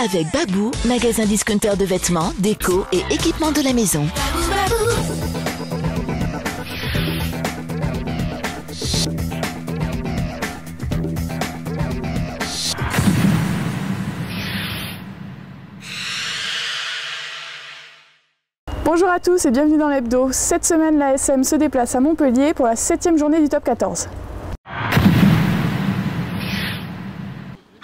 Avec Babou, magasin discounter de vêtements, déco et équipements de la maison. Bonjour à tous et bienvenue dans l'hebdo. Cette semaine, l'ASM se déplace à Montpellier pour la 7e journée du top 14.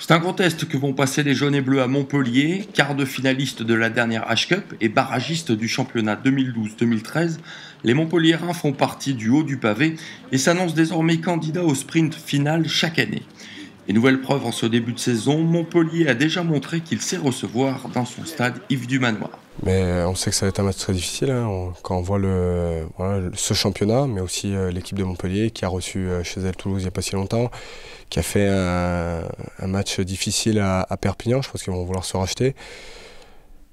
C'est un gros test que vont passer les jaunes et bleus à Montpellier, quart de finaliste de la dernière H-Cup et barragiste du championnat 2012-2013. Les Montpelliérains font partie du haut du pavé et s'annoncent désormais candidats au sprint final chaque année. Et nouvelle preuve en ce début de saison, Montpellier a déjà montré qu'il sait recevoir dans son stade Yves du Manoir. Mais on sait que ça va être un match très difficile quand on voit ce championnat, mais aussi l'équipe de Montpellier qui a reçu chez elle Toulouse il n'y a pas si longtemps, qui a fait un match difficile à Perpignan. Je pense qu'ils vont vouloir se racheter.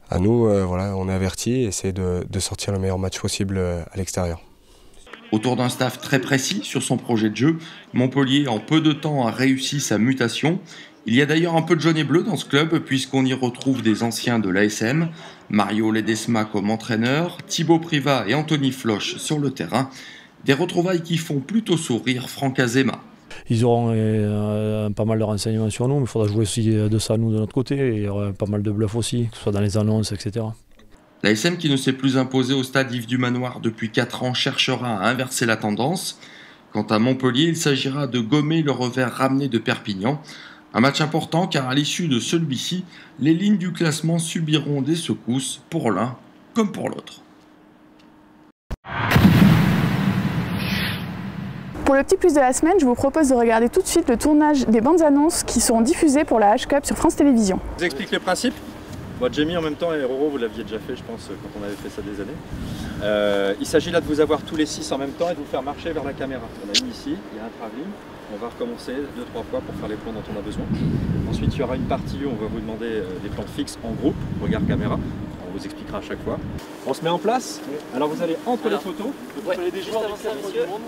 À nous, on est avertis et essayer de sortir le meilleur match possible à l'extérieur. Autour d'un staff très précis sur son projet de jeu, Montpellier en peu de temps a réussi sa mutation. Il y a d'ailleurs un peu de jaune et bleu dans ce club puisqu'on y retrouve des anciens de l'ASM, Mario Ledesma comme entraîneur, Thibaut Privat et Anthony Floch sur le terrain. Des retrouvailles qui font plutôt sourire Franck Azema. Ils auront pas mal de renseignements sur nous, mais il faudra jouer aussi de ça nous de notre côté. Il y aura pas mal de bluffs aussi, que ce soit dans les annonces, etc. L'ASM qui ne s'est plus imposé au stade Yves du Manoir depuis 4 ans cherchera à inverser la tendance. Quant à Montpellier, il s'agira de gommer le revers ramené de Perpignan. Un match important car à l'issue de celui-ci, les lignes du classement subiront des secousses pour l'un comme pour l'autre. Pour le petit plus de la semaine, je vous propose de regarder tout de suite le tournage des bandes annonces qui seront diffusées pour la H-Cup sur France Télévisions. Je vous explique le principe. Moi, Jamie en même temps et Roro, vous l'aviez déjà fait, je pense, quand on avait fait ça des années. Il s'agit là de vous avoir tous les 6 en même temps et de vous faire marcher vers la caméra. On a une ici, il y a un travelling. On va recommencer 2-3 fois pour faire les plans dont on a besoin. Ensuite, il y aura une partie où on va vous demander des plans fixes en groupe, regard caméra. On vous expliquera à chaque fois. On se met en place. Alors vous allez entre les poteaux. Vous prenez des joueurs du monde.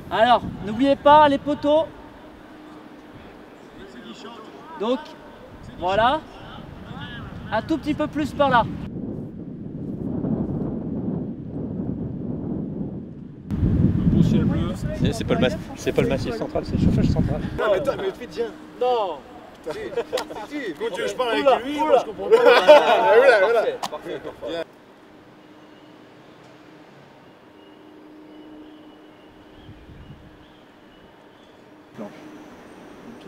Alors, n'oubliez pas les poteaux. Donc, voilà. Un tout petit peu plus par là. C'est pas le massif central, c'est le chauffage central. Non, mais vite, viens. Non. Si, quand tu veux, je parle avec lui, moi je comprends pas. Voilà. Parfait. Ok.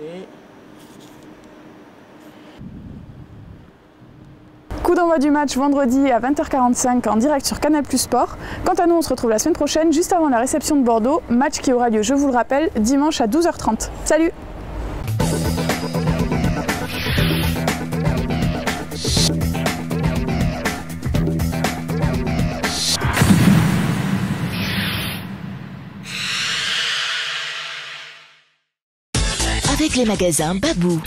Coup d'envoi du match vendredi à 20h45 en direct sur Canal+ Sport. Quant à nous, on se retrouve la semaine prochaine, juste avant la réception de Bordeaux, match qui aura lieu, je vous le rappelle, dimanche à 12h30. Salut! Avec les magasins Babou.